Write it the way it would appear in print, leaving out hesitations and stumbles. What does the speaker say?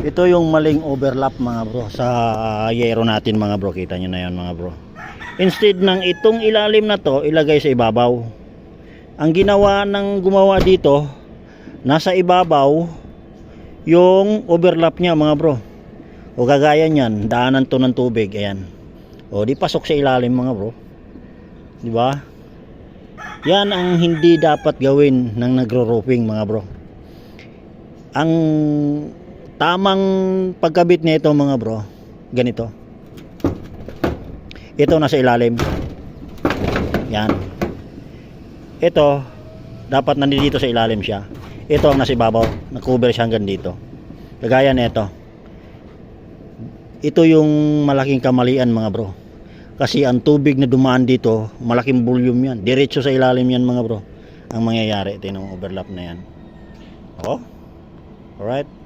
Ito yung maling overlap mga bro sa yero natin mga bro. Kita nyo na yan mga bro. Instead ng itong ilalim na to ilagay sa ibabaw, ang ginawa ng gumawa dito, nasa ibabaw yung overlap niya mga bro. O kagaya niyan, daanan to ng tubig, ayan. O di pasok sa ilalim mga bro. Di ba? Yan ang hindi dapat gawin ng nagro-roofing mga bro. Ang tamang pagkabit nito mga bro, ganito. Ito nasa ilalim. Yan. Ito dapat nandito sa ilalim siya. Ito ang nasa ibabaw, na-cover siya hanggang dito. Kagaya nito. Ito yung malaking kamalian mga bro. Kasi ang tubig na dumaan dito, malaking volume yan. Diretso sa ilalim yan mga bro. Ang mangyayari, ito yung overlap na yan. Oh. Alright.